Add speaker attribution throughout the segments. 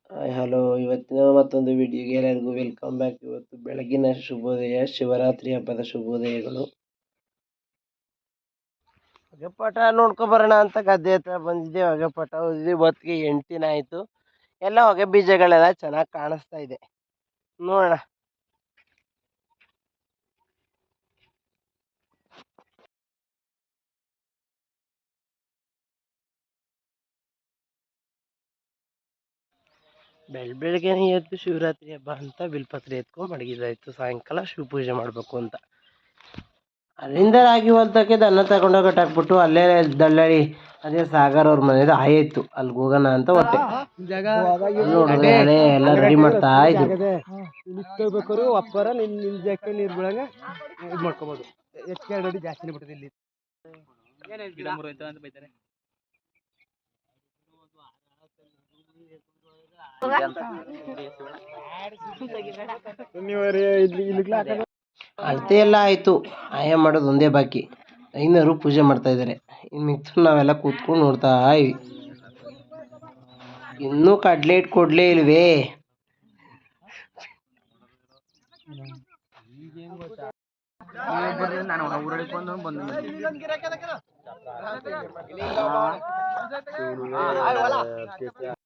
Speaker 1: Hi hello, ಇವತ್ತಿನ ಮತ್ತೊಂದು ವಿಡಿಯೋಗೆ ಎಲ್ಲರಿಗೂ ವೆಲ್ಕಮ್ ಬ್ಯಾಕ್. ಇವತ್ತು ಬೆಳಗಿನ ಶುಭೋದಯ, ಶಿವರಾತ್ರಿ ಹಬ್ಬದ ಶುಭೋದಯಗಳು. ಹೊಗೆಪಟ ನೋಡ್ಕೊಬರೋಣ ಅಂತ ಗದ್ದೆ ಹತ್ರ ಬಂದಿದ್ದೆ. ಹೊಗೆಪಟ ಹೊತ್ತಿಗೆ 8 ದಿನ ಆಯಿತು. ಎಲ್ಲ ಹೊಗೆ ಬೀಜಗಳೆಲ್ಲ ಚೆನ್ನಾಗಿ ಕಾಣಿಸ್ತಾ ಇದೆ, ನೋಡೋಣ. ಬೆಳಗ್ಗೆನೆ ಎದ್ದು ಶಿವರಾತ್ರಿ ಹಬ್ಬ ಅಂತ ಬಿಲ್ಪತ್ರೆ ಎತ್ಕೊಂಡು ಮಡಗಿದಾಯ್ತು. ಸಾಯಂಕಾಲ ಶಿವ ಪೂಜೆ ಮಾಡಬೇಕು ಅಂತ ಅಲ್ಲಿಂದ ರಾಗಿ ಹೊಲ್ತಕ್ಕೆ ದನ ತಗೊಂಡೋಗಿ ಕಟ್ಟಾಕ್ಬಿಟ್ಟು ಅಲ್ಲೇ ದಳ್ಳಾಳಿ ಅದೇ ಸಾಗರ್ ಅವ್ರ ಮನೇದು ಆಯ್ತು. ಅಲ್ಲಿಗೆ ಹೋಗೋಣ ಅಂತ ಹೊಟ್ಟೆ ನೋಡಿದ್ರೆ ಅದೇ ಎಲ್ಲ ರೆಡಿ ಮಾಡ್ತಾ ಇದ್ರು. ಒಪ್ಪರ ನೀರು ಬಿಡಂಗ ಇದು ಮಾಡ್ಕೋಬೋದು. ಹೆಚ್ಚು ಜಾಸ್ತಿನೇ ಬಿಟ್ಟದೆ ಇಲ್ಲಿ. ಅಳತೆ ಎಲ್ಲ ಆಯ್ತು. ಆಯ ಮಾಡೋದು ಒಂದೇ ಬಾಕಿ. ಐನರು ಪೂಜೆ ಮಾಡ್ತಾ ಇದ್ದಾರೆ. ಇನ್ನು ಮಿಕ್ತು ನಾವೆಲ್ಲ ಕೂತ್ಕೊಂಡು ನೋಡ್ತಾ ಇವಿ. ಇನ್ನೂ ಕಡ್ಲೆ ಇಟ್ಟು ಕೊಡ್ಲೇ ಇಲ್ವೇ.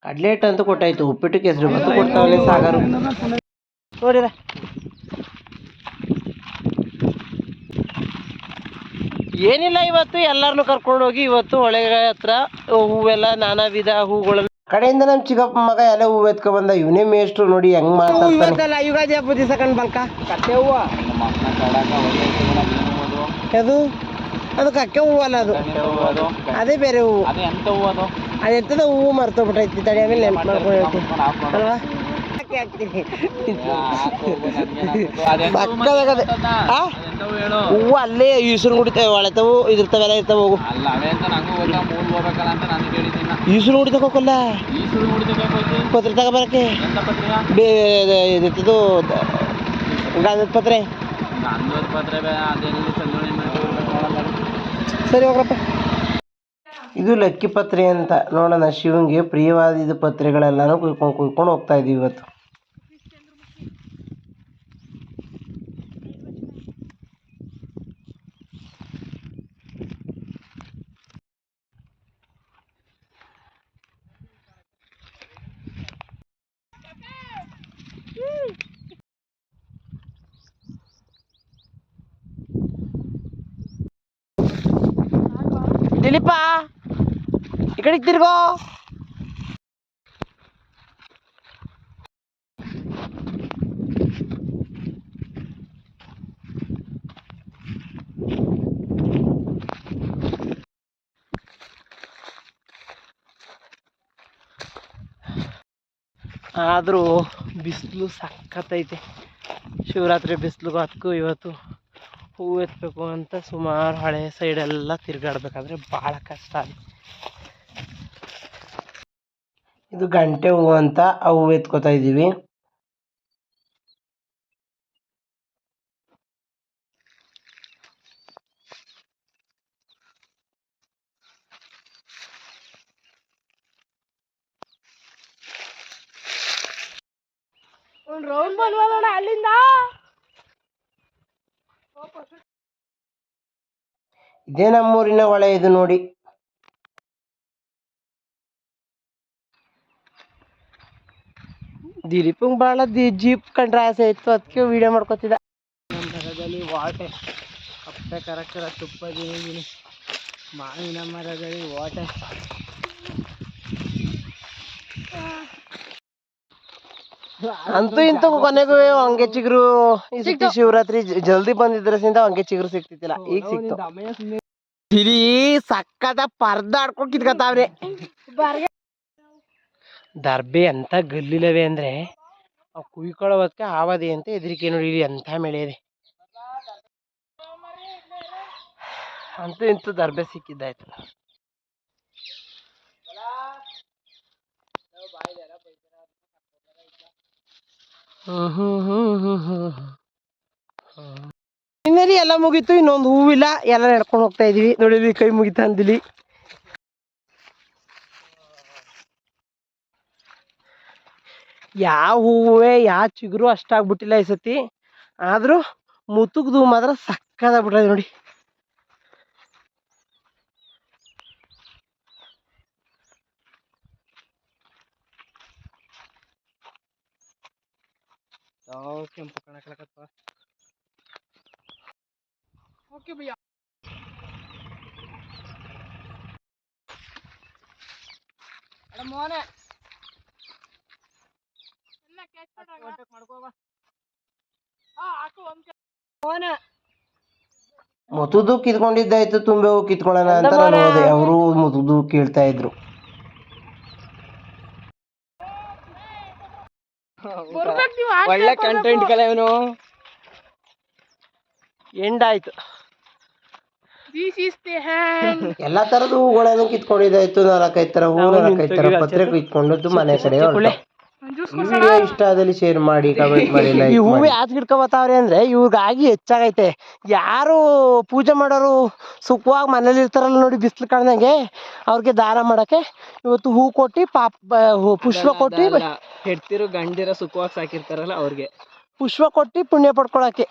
Speaker 1: ಕಡ್ಲೆಟ್ ಅಂತೂ ಕೊಟ್ಟಾಯ್ತು. ಉಪ್ಪಿಟ್ಟು ಕೆಸರು ಬತ್ತು ಕೊಡ್ತಾವಲ್ಲ ಸಾಗರು. ನೋಡಿರ ಏನಿಲ್ಲ, ಇವತ್ತು ಎಲ್ಲರನ್ನು ಕರ್ಕೊಂಡು ಹೋಗಿ ಇವತ್ತು ಹೊಳೆಗಳ ಹತ್ರ ಹೂವೆಲ್ಲ ನಾನಾ ವಿಧ ಹೂಗಳನ್ನು ಕಡೆಯಿಂದ ನಮ್ಮ ಚಿಕ್ಕಪ್ಪ ಮಗ ಎಲ್ಲ ಹೂವು ಎತ್ಕೊ ಬಂದ. ಇವನೇ ಮೇಷ್ಟ್ರು ನೋಡಿ ಹೆಂಗ್ ಮಾಡ್ತಾರೆ. ಯುಗಾದಿ ಹಬ್ಬ ದಿವಸ ಕಂಡು ಬಲ್ಕ ಕಟ್ಟೆ ಹೂವು ಅದು ಅದು ಕಕ್ಕೆ ಹೂವು ಅಲ್ಲ, ಅದು ಅದೇ ಬೇರೆ ಹೂವು. ಅದೆಂತದ ಹೂವು ಮರ್ತೋಗ್ಬಿಟ್ಟೈತಿ. ತಡಿ ಆಮೇಲೆ ನೆನ್ಪು ಮಾಡ್ಕೊಂಡು ಅಲ್ವಾ. ಹೂವು ಅಲ್ಲೇ ಈಸರು ಕುಡಿತಾವೆ, ಒಳೆತವು ಇದಿರ್ತಾವೆಲ್ಲ ಇರ್ತಾವ. ಹೋಗು ಈಸರು ಕುಡಿತಕ್ಕೆ ಹೋಗಲ್ಲ, ಪತ್ರೆ ತಗೋಬರಕ್ಕೆ. ಇದಿರ್ತದು ಗಂಧದ ಪತ್ರೆ. ಸರಿ ಹೋಗ್ರಪ್ಪ. ಇದು ಲಕ್ಕಿ ಪತ್ರೆ ಅಂತ. ನೋಡೋಣ, ಶಿವಂಗೆ ಪ್ರಿಯವಾದ ಇದು ಪತ್ರೆಗಳೆಲ್ಲನೂ ಕುಯ್ಕೊಂಡು ಹೋಗ್ತಾ ಇದೀವಿ ಇವತ್ತು. ದಿಲೀಪ ಈ ಕಡೆ ತಿರ್ಗೋ. ಆದರೂ ಬಿಸಿಲು ಸಖತ್ತೈತೆ. ಶಿವರಾತ್ರಿ ಬಿಸಿಲು ಅದಕ್ಕೂ ಇವತ್ತು ಹೂವು ಎತ್ತಬೇಕು ಅಂತ ಸುಮಾರು ಹಳೆ ಸೈಡೆಲ್ಲ ತಿರುಗಾಡ್ಬೇಕಾದ್ರೆ ಭಾಳ ಕಷ್ಟ ಆಗುತ್ತೆ. ಇದು ಗಂಟೆ ಹೂವು ಅಂತ ಆ ಹೂವು ಎತ್ಕೋತಾ ಇದ್ದೀವಿ. ಅಲ್ಲಿಂದ ಇದೇ ನಮ್ಮೂರಿನ ಹೊಳೆ ಇದು ನೋಡಿ. ದಿಲೀಪಂಗೆ ಭಾಳ ಜೀಪ್ ಕಂಡ್ರೆ ಆಸೆ ಇತ್ತು, ಅದಕ್ಕೆ ವಿಡಿಯೋ ಮಾಡ್ಕೊತಿದ್ದ. ನಮ್ಮ ಮರದಲ್ಲಿ ವಾಟೆ ಕಪ್ಪೆ ಕರಕರ ತುಪ್ಪ ದಿನಿ ಮಾವಿನ ಮರದಲ್ಲಿ ವಾಟೆ. ಅಂತೂ ಇಂತೂ ಕೊನೆಗೂ ಹಂಗೆ ಚಿಗುರು ಸಿಕ್ತಿ. ಶಿವರಾತ್ರಿ ಜಲ್ದಿ ಬಂದಿದ್ರಸಿಂದ ಹಂಗೆ ಚಿಗುರು ಸಿಕ್ತಿತ್ತಿಲ್ಲ, ಈಗ ಸಿಕ್ತು. ಇಲ್ಲಿ ಸಕ್ಕದ ಪರ್ದಾಡ್ಕೊಂಡು ಕಿತ್ಕತಾವ್ರೆ. ದರ್ಬೆ ಅಂತ ಗಲ್ಲಿಲವೆ ಅಂದ್ರೆ ಅವು ಕುಯ್ಕೊಳ್ಳೋದಕ್ಕೆ ಆವದೆ ಅಂತ ಹೆದರಿಕೆ ನೋಡಿ. ಇಲ್ಲಿ ಎಂಥ ಮಳೆ ಇದೆ. ಅಂತೂ ಇಂತೂ ದರ್ಬೆ ಸಿಕ್ಕಿದ್ದಾಯ್ತು. ಇನ್ನೇರಿ ಎಲ್ಲ ಮುಗೀತು, ಇನ್ನೊಂದು ಹೂವಿಲ್ಲ. ಎಲ್ಲ ನಡ್ಕೊಂಡು ಹೋಗ್ತಾ ಇದೀವಿ. ನೋಡಿ ಕೈ ಮುಗಿತಾ ಅಂದಿಲಿ. ಯಾವ ಹೂವೇ ಯಾವ ಚಿಗುರು ಅಷ್ಟಾಗ್ಬಿಟ್ಟಿಲ್ಲ ಈ ಸತಿ. ಆದ್ರೂ ಮುತುಗ್ದು ಮಾತ್ರ ಸಕ್ಕದಾಗ್ಬಿಟ್ಟದೆ ನೋಡಿ. ಕೆಂಪು ಕಣಕಲಕತ್ತ. ಓಕೆ ಭಯ್ಯ. ಮೋನೆ ಮುತುದು ಕಿತ್ಕೊಂಡಿದ್ದಾಯ್ತು, ತುಂಬೆ ಹೂ ಕಿತ್ಕೊಳ್ಳೋಣ ಅಂತ ನಾನು ಹೋದೆ. ಅವರು ಮುತುದು ಕೀಳ್ತಾ ಇದ್ರು. ಒಳ್ಳೆ ಕಂಟೆಂಟ್ ಕಲ ಇವನು. ಎಂಡಾಯ್ತು. ಎಲ್ಲಾ ತರದ ಹೂಗಳನ್ನು ಕಿತ್ಕೊಂಡಿದ್ದಾಯ್ತು. 4-5 ತರ ಹೂ, 4-5 ತರ ಪತ್ರೆ ಕಿತ್ಕೊಂಡದ್ದು ಮನೆ ಕಡೆ. ವಿಡಿಯೋ ಇಷ್ಟ ಆದಲ್ಲಿ ಶೇರ್ ಮಾಡಿ, ಕಮೆಂಟ್ ಮಾಡಿ. ಈ ಹೂವು ಯಾಕೆ ಗಿಡ್ಕೊಬತ್ತಾವ್ರೆ ಅಂದ್ರೆ ಇವ್ರಿಗಾಗಿ ಹೆಚ್ಚಾಗೈತೆ. ಯಾರು ಪೂಜೆ ಮಾಡೋರು ಸುಖವಾಗಿ ಮನೇಲಿ ಇರ್ತಾರಲ್ಲ ನೋಡಿ, ಬಿಸಿಲು ಕಾಣ್ದಂಗೆ ಅವ್ರಿಗೆ ದಾನ ಮಾಡಕ್ಕೆ ಇವತ್ತು ಹೂ ಕೊಟ್ಟು ಪುಷ್ಪ ಕೊಟ್ಟು ಹೆಡ್ತಿರು ಗಂಡಿರ ಸುಖವಾಗಿ ಸಾಕಿರ್ತಾರಲ್ಲ ಅವ್ರಿಗೆ ಪುಷ್ಪ ಕೊಟ್ಟು ಪುಣ್ಯ ಪಡ್ಕೊಳಕ್ಕೆ.